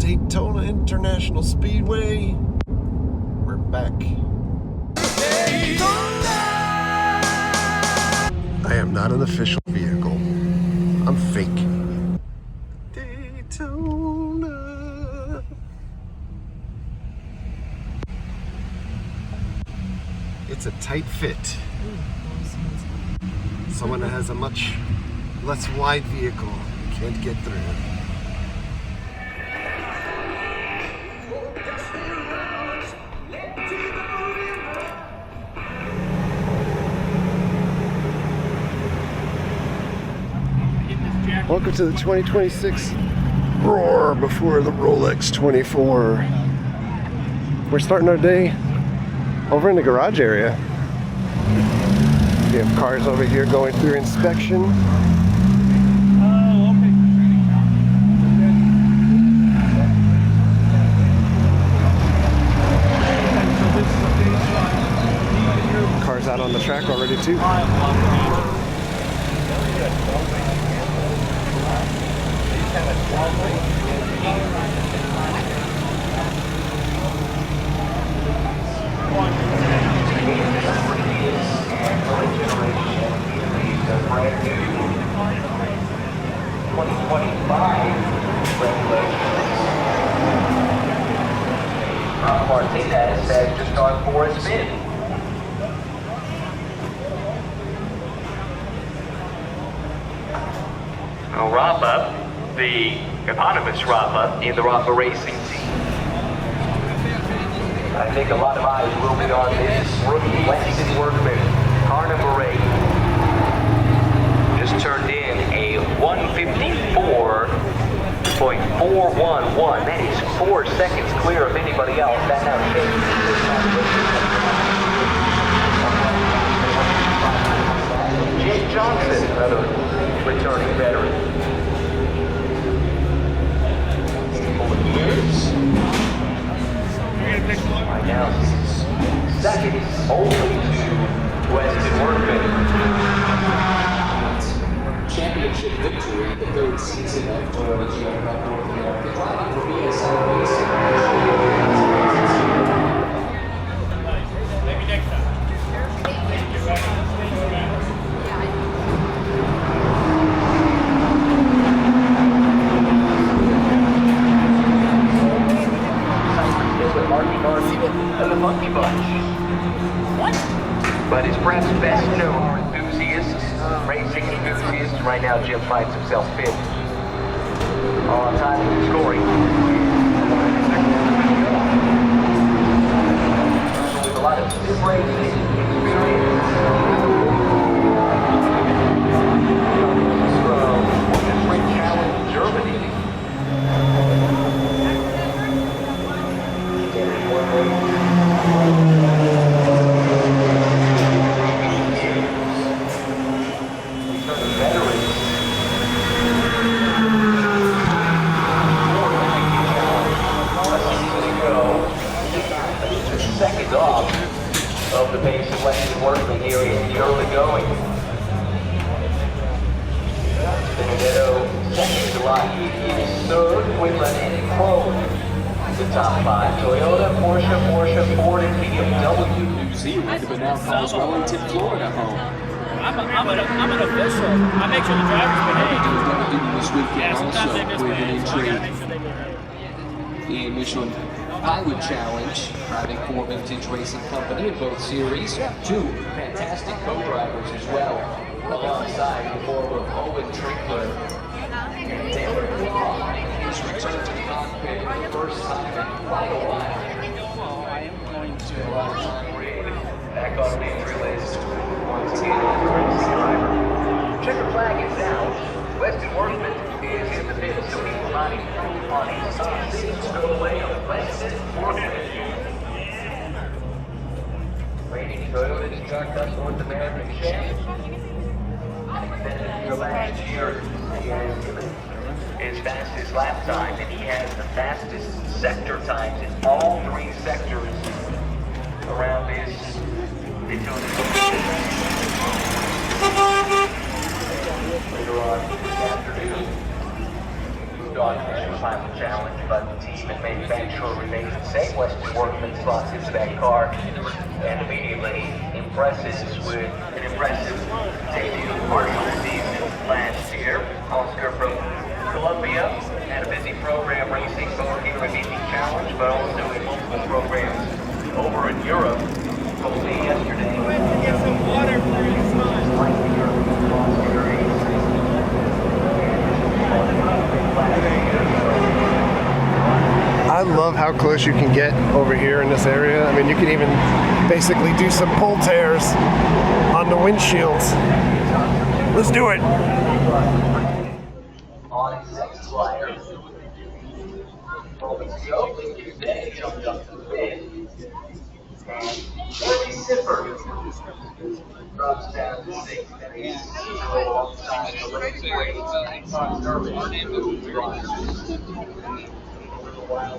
Daytona International Speedway. We're back. I am not an official vehicle. I'm fake. Daytona. It's a tight fit. Someone that has a much less wide vehicle can't get through. Welcome to the 2026 ROAR Before the Rolex 24. We're starting our day over in the garage area. We have cars over here going through inspection. Cars out on the track already too. Martinez has just gone for a spin. Now Rafa, the eponymous Rafa in the Rafa Racing team. I think a lot of eyes will be on this rookie Weston Workman, car number 8. Just turned in a 154.411. That is 4 seconds clear of anybody else. That now changes. Jake Johnson, another returning veteran. Right now, seconds only to Weston Workman. Championship victory, the 3rd season of Toyota GM North America, driving for BSI Racing. Maybe next time. With Marky Mark and the Monkey Bunch. What? But his perhaps best known enthusiast, racing enthusiast, right now Jim finds himself fifth on time and scoring. With a lot of sim racing experience. From the Sprint Challenge in Germany. Second off of the pace of Weston Workman here in the early going. Benedetto, second to Lockheed is third, Maitland and Crone. The top 5, Toyota, Porsche, Ford, and BMW. New Zealand, but now calls Wellington, Florida home. I'm an official. I make sure the drivers behave. This weekend Yeah, sometimes they also with an misbehave, so I gotta make entry sure they behave. in Michelin Pilot Challenge, driving for Vintage Racing Company in both series. 2 fantastic co-drivers as well, alongside the form of Owen Trinkler. And Taylor Claw making his return to the cockpit for the first time in quite a while. I am going to. A lot of time back on the entry list. Once again, racing driver. Checker flag is out. Weston Workman is in the pit, so he will not improve on his seats. Go away on Weston Workman. Reigning Toyota Truck North American champ. The last year, he has given his fastest lap time, and he has the fastest sector times in all 3 sectors around this Daytona. Later on this afternoon. moved on to the Pilot Challenge, but the team and manufacturer remains the same. Western Workman slots into that car and immediately impresses with an impressive debut. Marshall season last year. Oscar from Columbia had a busy program racing both here at the Challenge, but also in multiple programs over in Europe. Told me yesterday. Get some water for your son. Like the European Cross Series. I love how close you can get over here in this area. I mean, you can even basically do some pull tears on the windshields. Let's do it. On sixth flyer. Today jumped up to the fifth. And Willie Sipper drops down to sixth. And he's alongside the late great Tom Irvin, who drives a little while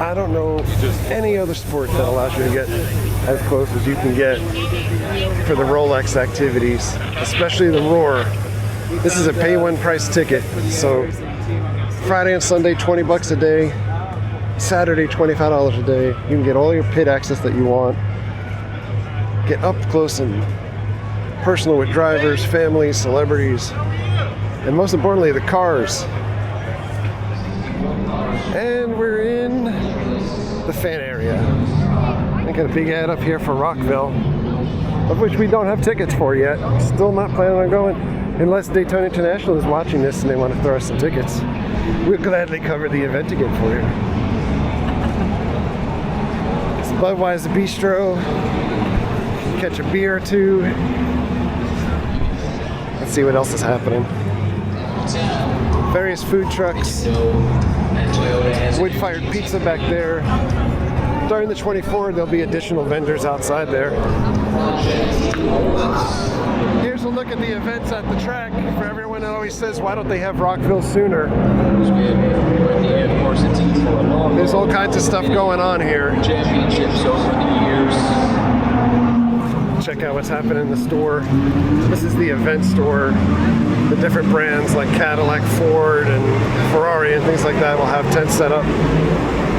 I don't know any other sport that allows you to get as close as you can get for the Rolex activities, especially the ROAR. This is a pay one price ticket, so Friday and Sunday 20 bucks a day, Saturday $25 a day. You can get all your pit access that you want, get up close and personal with drivers, families, celebrities, and most importantly the cars. And we're in the fan area. I got a big ad up here for Rockville, of which we don't have tickets for yet. Still not planning on going unless Daytona International is watching this and they want to throw us some tickets. We'll gladly cover the event again for you. It's Budweiser Bistro. Catch a beer or two. Let's see what else is happening. Various food trucks. Wood-fired pizza back there. During the 24, there'll be additional vendors outside there. Here's a look at the events at the track for everyone that always says, why don't they have Rockville sooner? There's all kinds of stuff going on here. Championships over the years. Check out what's happening in the store. This is the event store. The different brands like Cadillac, Ford, and Ferrari and things like that will have tents set up.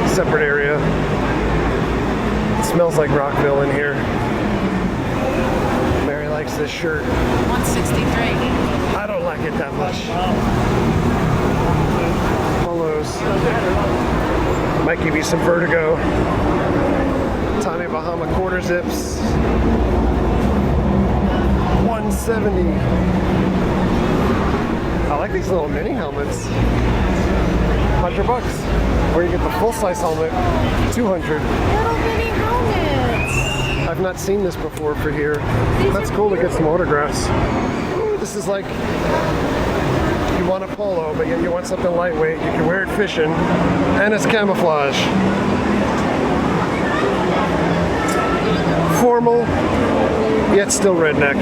Separate area. It smells like Rockville in here. Mary likes this shirt. 163. I don't like it that much. Polos. Might give you some vertigo. Tommy Bahama quarter zips. 170. I like these little mini helmets. $100. Or you get the full-size helmet, $200. Little mini helmets. I've not seen this before for here. That's cool to get some autographs. Ooh, this is like, you want a polo, but yet you want something lightweight. You can wear it fishing, and it's camouflage. Formal, yet still redneck.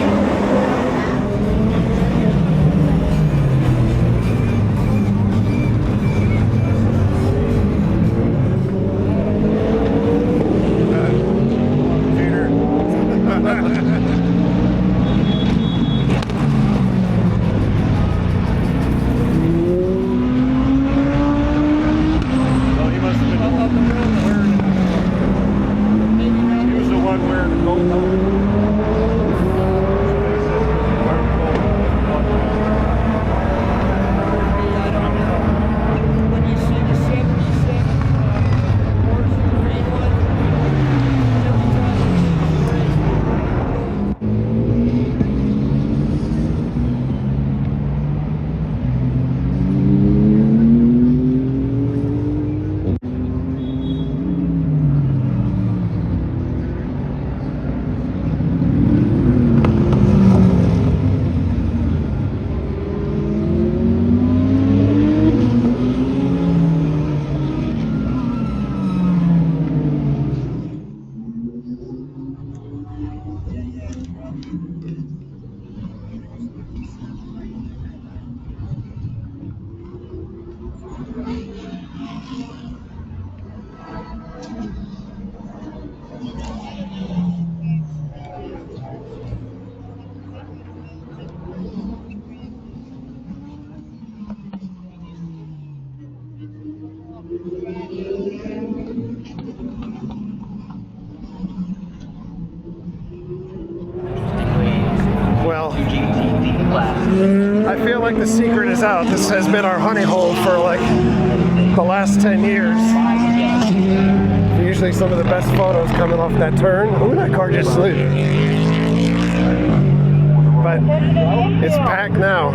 Well, I feel like the secret is out. This has been our honey hole for like the last 10 years. Usually some of the best photos coming off that turn. Ooh, that car just slid. But it's packed now.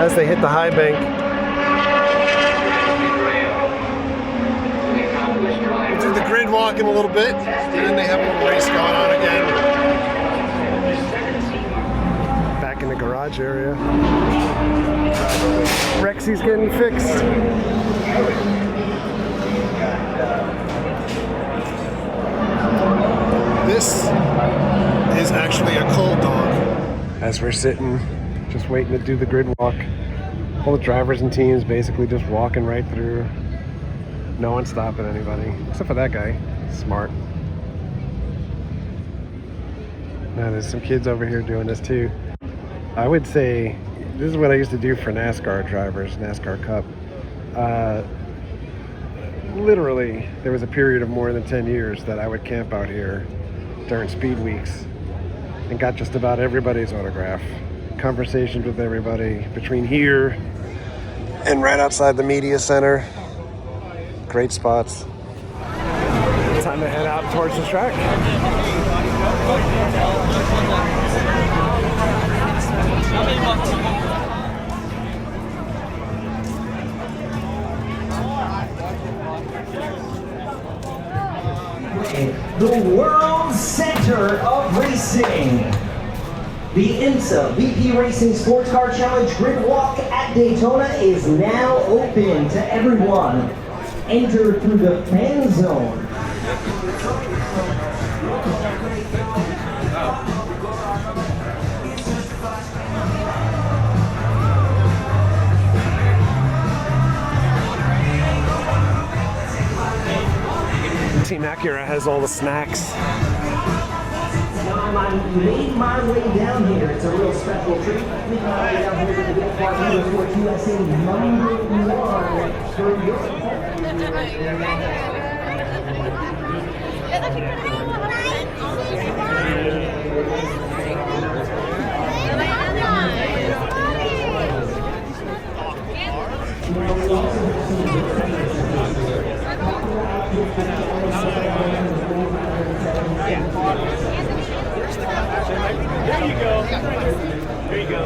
as they hit the high bank. We'll do the grid walk in a little bit, and then they have a little race going on again. Back in the garage area. Rexy's getting fixed. This is actually a cold dog. As we're sitting, just waiting to do the grid walk. All the drivers and teams basically just walking right through. No one stopping anybody, except for that guy. Smart. Now there's some kids over here doing this too. I would say, this is what I used to do for NASCAR drivers, NASCAR Cup. Literally, there was a period of more than 10 years that I would camp out here during speed weeks and got just about everybody's autograph. Conversations with everybody between here and right outside the media center. Great spots. Time to head out towards the track. The world center of racing. The IMSA VP Racing Sports Car Challenge Grid Walk at Daytona is now open to everyone. Enter through the fan zone. Team Acura has all the snacks. Now I made my way down here. It's a real special treat. I made my way down here to the Get Part Motorsports USA #1 for your There you go. There you go.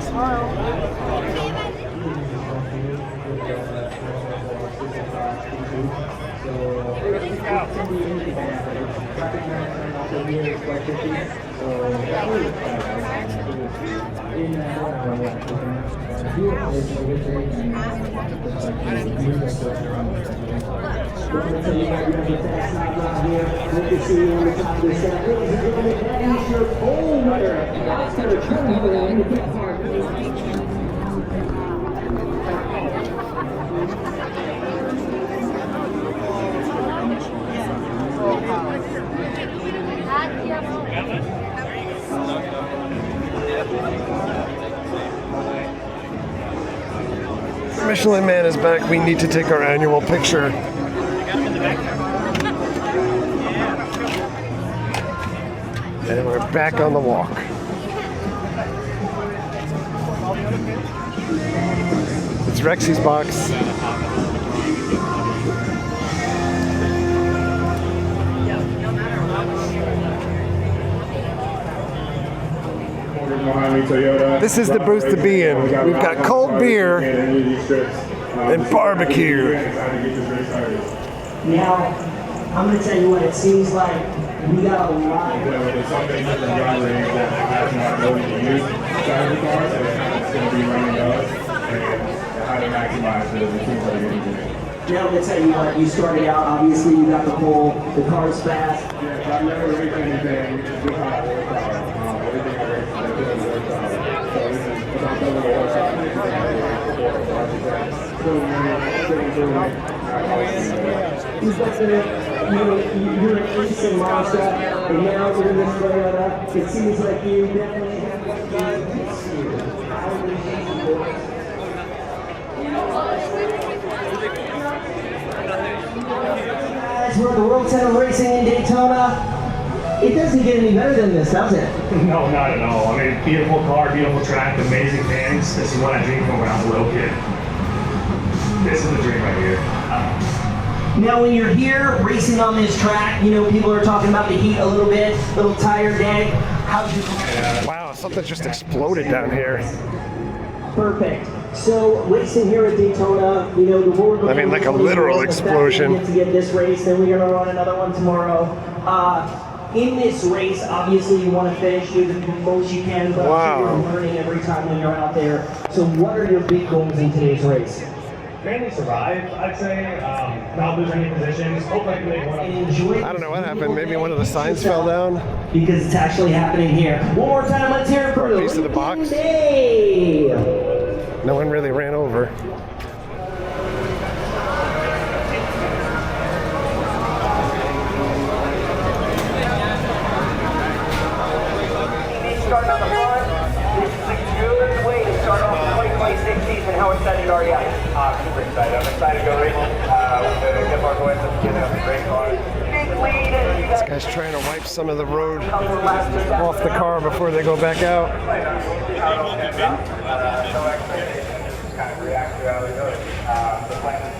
Michelin Man is back. We need to take our annual picture. And we're back on the walk. It's Rexy's box. This is the booth to be in. We've got cold beer and barbecue. Now, I'm going to tell you what it seems like. We got a lot of Now, I'm going to tell you what, you started out, obviously you got the pole, the car's fast. Yeah, I've never raced anything with hot horsepower. Everything I raced has been horsepower. So this is about double the horsepower. He's got you're an ace in Mazda, and now we're in this Toyota. It seems like you definitely have what you need this year. Guys, we're at the World Center of Racing in Daytona. It doesn't get any better than this, does it? No, not at all. I mean, beautiful car, beautiful track, amazing fans. This is what I dreamed from when I was a little kid. This is the dream right here. Now, when you're here racing on this track, you know, people are talking about the heat a little bit, little tire deg. How's your... Wow, something just exploded down here. Perfect. So racing here at Daytona, you know, the world. I mean, like a literal explosion. To get this race, then we're gonna run another one tomorrow. In this race, obviously, you want to finish, do the most you can, but Wow. you're learning every time when you're out there. So, what are your big goals in today's race? Mainly survive, I'd say. Not lose any positions. Hope I can make one. And enjoy. I don't know what happened. Maybe one of the signs fell down. Because it's actually happening here. One more time, let's hear it for Or a piece of the box. Day. No one really ran over. Starting on the front, this is a good way to start off the 2026 season. How excited are you? Super excited. I'm excited to go racing. To get more points and get a great car. Big lead as you This guys guy's trying to wipe some of the road come from last year. off the car before they go back out. No expectations. Just kind of react to how it goes. The plan is,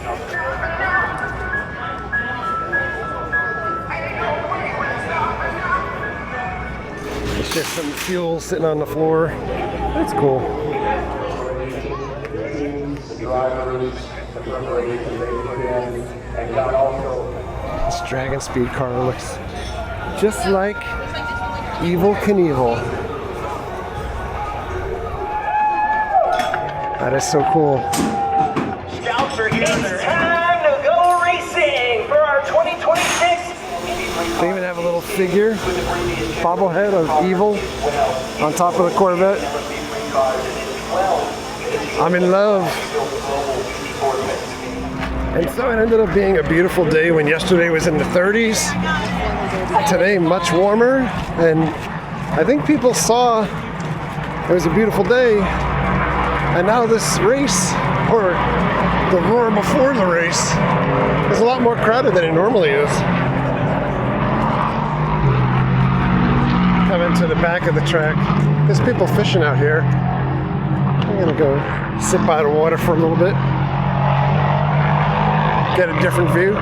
It's just some fuel sitting on the floor. That's cool. This Dragon Speed car looks just like Evel Knievel. That is so cool. Scouts are here. It's time to go racing for our 2026. They even have a little figure, bobblehead of Evel on top of the Corvette. I'm in love. And so it ended up being a beautiful day when yesterday was in the 30s. Today much warmer, and I think people saw it was a beautiful day. And now this race, or the roar before the race, is a lot more crowded than it normally is. Coming to the back of the track. There's people fishing out here. I'm gonna go sit by the water for a little bit. Get a different view.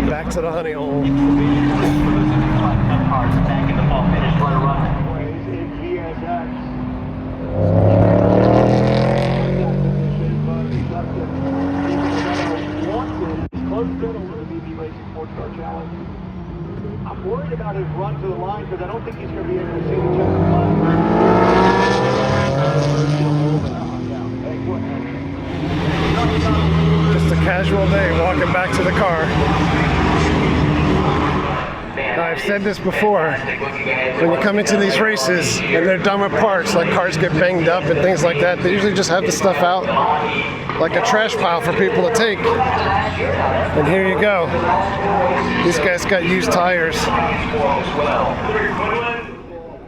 Back to the honey hole. I'm worried about his run to the line because I don't think he's going to be able to see the Just a casual day walking back to the car. Now, I've said this before, when you come into these races and they're done with parts, like cars get banged up and things like that, they usually just have the stuff out like a trash pile for people to take. And here you go. These guys got used tires.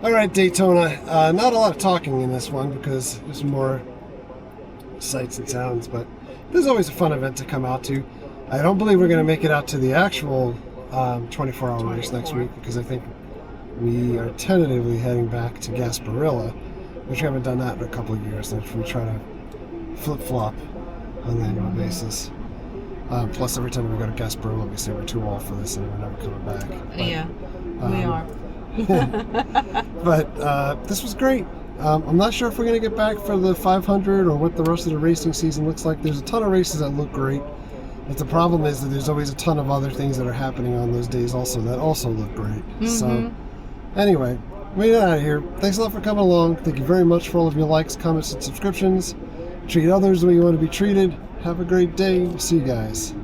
All right, Daytona. Not a lot of talking in this one because there's more sights and sounds, but this is always a fun event to come out to. I don't believe we're going to make it out to the actual 24-hour race next week because I think we are tentatively heading back to Gasparilla, which we haven't done that in a couple of years. If we try to flip-flop on an annual basis. Plus, every time we go to Gasparilla, we say we're too old for this and we're never coming back. But, Yeah, we are. but this was great. I'm not sure if we're going to get back for the 500 or what the rest of the racing season looks like. There's a ton of races that look great. But the problem is that there's always a ton of other things that are happening on those days also that also look great. So, anyway, we get out of here. Thanks a lot for coming along. Thank you very much for all of your likes, comments, and subscriptions. Treat others the way you want to be treated. Have a great day. See you guys.